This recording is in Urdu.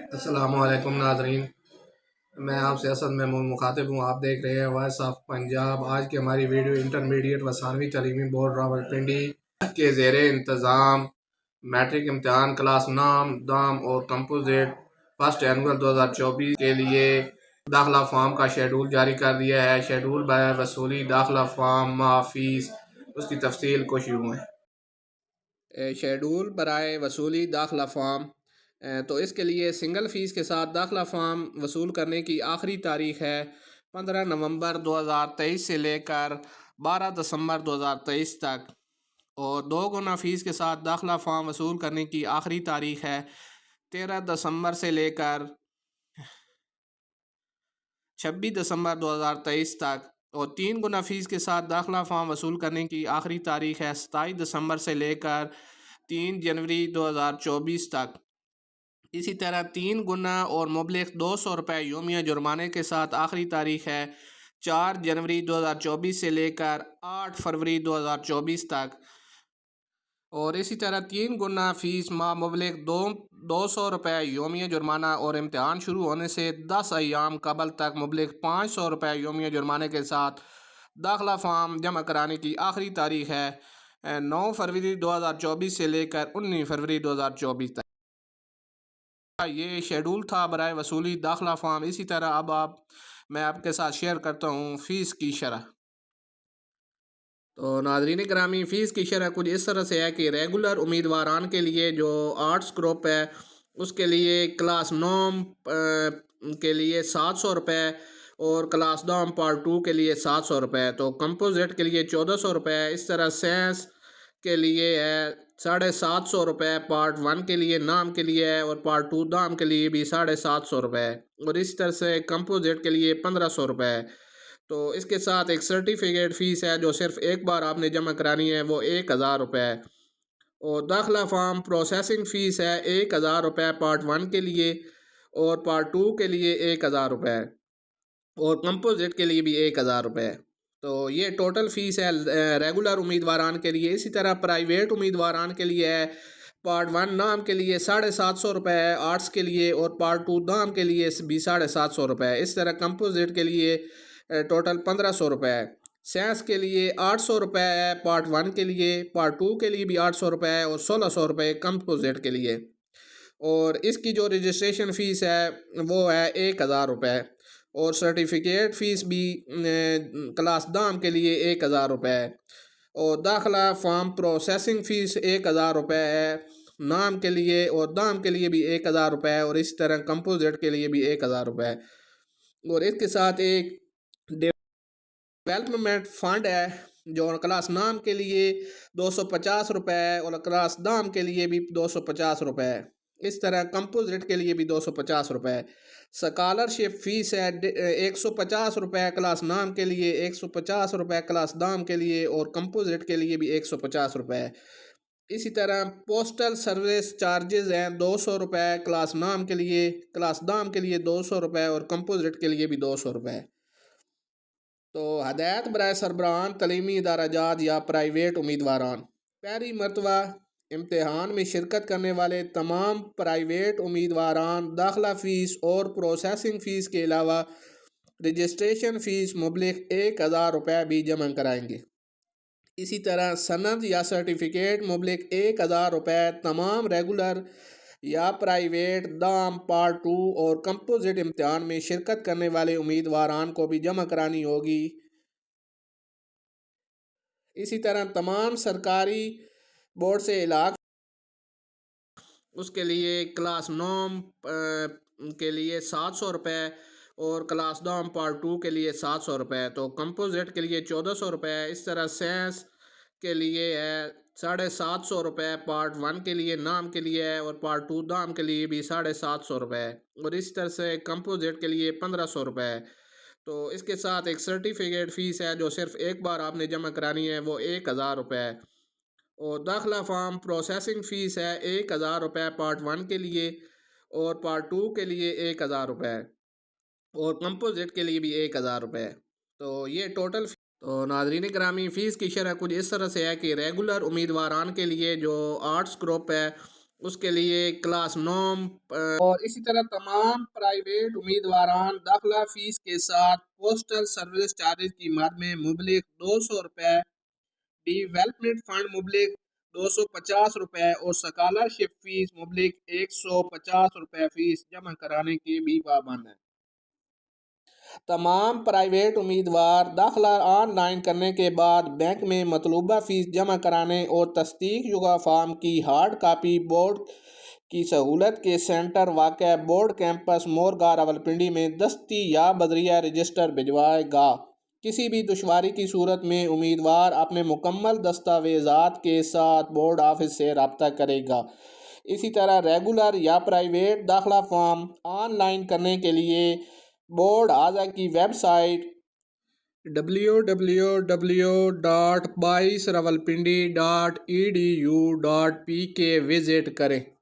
السلام علیکم ناظرین، میں آپ سے اسد محمود مخاطب ہوں۔ آپ دیکھ رہے ہیں وائس آف پنجاب۔ آج کی ہماری ویڈیو انٹرمیڈیٹ و ثانوی تعلیمی بورڈ راولپنڈی کے زیر انتظام میٹرک امتحان کلاس نام دام اور کمپوزٹ فرسٹ اینول 2024 کے لیے داخلہ فارم کا شیڈول جاری کر دیا ہے۔ شیڈول برائے وصولی داخلہ فارم ماہ فیس، اس کی تفصیل کچھ یوں ہے۔ شیڈول برائے وصولی داخلہ فارم، تو اس کے لیے سنگل فیس کے ساتھ داخلہ فارم وصول کرنے کی آخری تاریخ ہے 15 نومبر 2023 سے لے کر 12 دسمبر 2023 تک، اور 2 گنا فیس کے ساتھ داخلہ فارم وصول کرنے کی آخری تاریخ ہے 13 دسمبر سے لے کر 26 دسمبر 2023 تک، اور 3 گنا فیس کے ساتھ داخلہ فارم وصول کرنے کی آخری تاریخ ہے 27 دسمبر سے لے کر 3 جنوری 2024 تک۔ اسی طرح 3 گنا اور مبلغ 200 روپے یومیہ جرمانے کے ساتھ آخری تاریخ ہے 4 جنوری 2024 سے لے کر 8 فروری 2024 تک، اور اسی طرح 3 گنا فیس ماہ مبلغ 200 روپے یومیہ جرمانہ، اور امتحان شروع ہونے سے 10 ایام قبل تک مبلغ 500 روپے یومیہ جرمانے کے ساتھ داخلہ فارم جمع کرانے کی آخری تاریخ ہے 9 فروری 2024 سے لے کر 19 فروری 2024 تک۔ یہ شیڈول تھا برائے وصولی داخلہ فارم۔ اسی طرح اب میں آپ کے ساتھ شیئر کرتا ہوں فیس کی شرح۔ تو ناظرین گرامی، فیس کی شرح کچھ اس طرح سے ہے کہ ریگولر امیدواران کے لیے جو آرٹس گروپ ہے اس کے لیے کلاس نوم کے لیے 700 روپے، اور کلاس نوم پارٹ 2 کے لیے 700 روپے، تو کمپوزٹ کے لیے 1400 روپے، اس طرح سائنس کے لیے ہے 750 روپے، پارٹ 1 کے لیے نام کے لیے ہے، اور پارٹ 2 دام کے لیے بھی 750 روپے، اور اس طرح سے کمپوزٹ کے لیے 1500 روپے۔ تو اس کے ساتھ ایک سرٹیفکیٹ فیس ہے جو صرف ایک بار آپ نے جمع کرانی ہے، وہ 1000 روپے ہے، اور داخلہ فارم پروسیسنگ فیس ہے 1000 روپے پارٹ 1 کے لیے، اور پارٹ 2 کے لیے 1000 روپے، اور کمپوزٹ کے لیے بھی 1000 روپے۔ تو یہ ٹوٹل فیس ہے ریگولر امیدواران کے لیے۔ اسی طرح پرائیویٹ امیدواران کے لیے ہے پارٹ 1 نام کے لیے 750 روپے ہے آرٹس کے لیے، اور پارٹ 2 دام کے لیے بھی 750 روپے ہے۔ اس طرح کمپوزٹ کے لیے ٹوٹل 1500 روپے ہے۔ سائنس کے لیے 800 روپے ہے پارٹ 1 کے لیے، پارٹ 2 کے لیے بھی 800 روپے ہے، اور 1600 روپے کمپوزٹ کے لیے، اور اس کی جو رجسٹریشن فیس ہے وہ ہے 1000 روپے، اور سرٹیفکیٹ فیس بھی کلاس دام کے لیے 1000 روپے ہے، اور داخلہ فارم پروسیسنگ فیس 1000 روپے ہے نام کے لیے، اور دام کے لیے بھی 1000 روپے ہے، اور اسی طرح کمپوزٹ کے لیے بھی 1000 روپے ہے، اور اس کے ساتھ ایک ڈیولپمنٹ فنڈ ہے جو کلاس نام کے لیے 250 روپے ہے، اور کلاس دام کے لیے بھی 250 روپے ہے، اس طرح کمپوزٹ کے لیے بھی 250 روپے ہے۔ سکالرشپ فیس ہے 150 روپے کلاس نام کے لیے، 150 روپے کلاس دام کے لیے، اور کمپوزٹ کے لیے بھی 150 روپے ہے۔ اسی طرح پوسٹل سروس چارجز ہیں 200 روپے کلاس نام کے لیے، کلاس دام کے لیے 200 روپے، اور کمپوزٹ کے لیے بھی 200 روپے۔ تو ہدایت برائے سربراہان تعلیمی ادارہ جات یا پرائیویٹ امیدواران، پہلی مرتبہ امتحان میں شرکت کرنے والے تمام پرائیویٹ امیدواران داخلہ فیس اور پروسیسنگ فیس کے علاوہ رجسٹریشن فیس مبلغ 1000 روپے بھی جمع کرائیں گے۔ اسی طرح سند یا سرٹیفکیٹ مبلغ 1000 روپے تمام ریگولر یا پرائیویٹ دام پارٹ 2 اور کمپوزٹ امتحان میں شرکت کرنے والے امیدواران کو بھی جمع کرانی ہوگی۔ اسی طرح تمام سرکاری بورڈ سے علاقہ اس کے لیے کلاس نوم کے لیے 700 روپے، اور کلاس نوم پارٹ 2 کے لیے 700 روپے، تو کمپوزٹ کے لیے 1400 روپے، اس طرح سائنس کے لیے ہے 750 روپے پارٹ 1 کے لیے نام کے لیے ہے، اور پارٹ 2 دام کے لیے بھی 750 روپے، اور اس طرح سے کمپوزٹ کے لیے 1500 روپے۔ تو اس کے ساتھ ایک سرٹیفکیٹ فیس ہے جو صرف ایک بار آپ نے جمع کرانی ہے، وہ 1000 روپے ہے، اور داخلہ فارم پروسیسنگ فیس ہے 1000 روپے پارٹ 1 کے لیے، اور پارٹ 2 کے لیے 1000 روپے، اور کمپوزٹ کے لیے بھی 1000 روپے۔ تو یہ ٹوٹل تو ناظرین گرامی، فیس کی شرح کچھ اس طرح سے ہے کہ ریگولر امیدواران کے لیے جو آرٹس گروپ ہے اس کے لیے کلاس نوم اور اسی طرح تمام پرائیویٹ امیدواران داخلہ فیس کے ساتھ پوسٹل سروس چارج کی مد میں مبلغ 200 روپے، ڈیولپمنٹ فنڈ مبلغ 250 روپے اور سکالرشپ فیس مبلغ 150 روپے فیس جمع کرانے کی بھی پابند ہے۔ تمام پرائیویٹ امیدوار داخلہ آن لائن کرنے کے بعد بینک میں مطلوبہ فیس جمع کرانے اور تصدیق شدہ فارم کی ہارڈ کاپی بورڈ کی سہولت کے سینٹر واقع بورڈ کیمپس مورگاں راولپنڈی میں دستی یا بذریعہ رجسٹر بھجوائے گا۔ کسی بھی دشواری کی صورت میں امیدوار اپنے مکمل دستاویزات کے ساتھ بورڈ آفس سے رابطہ کرے گا۔ اسی طرح ریگولر یا پرائیویٹ داخلہ فارم آن لائن کرنے کے لیے بورڈ اعضاء کی ویب سائٹ www.22rawalpindi.edu.pk وزٹ کریں۔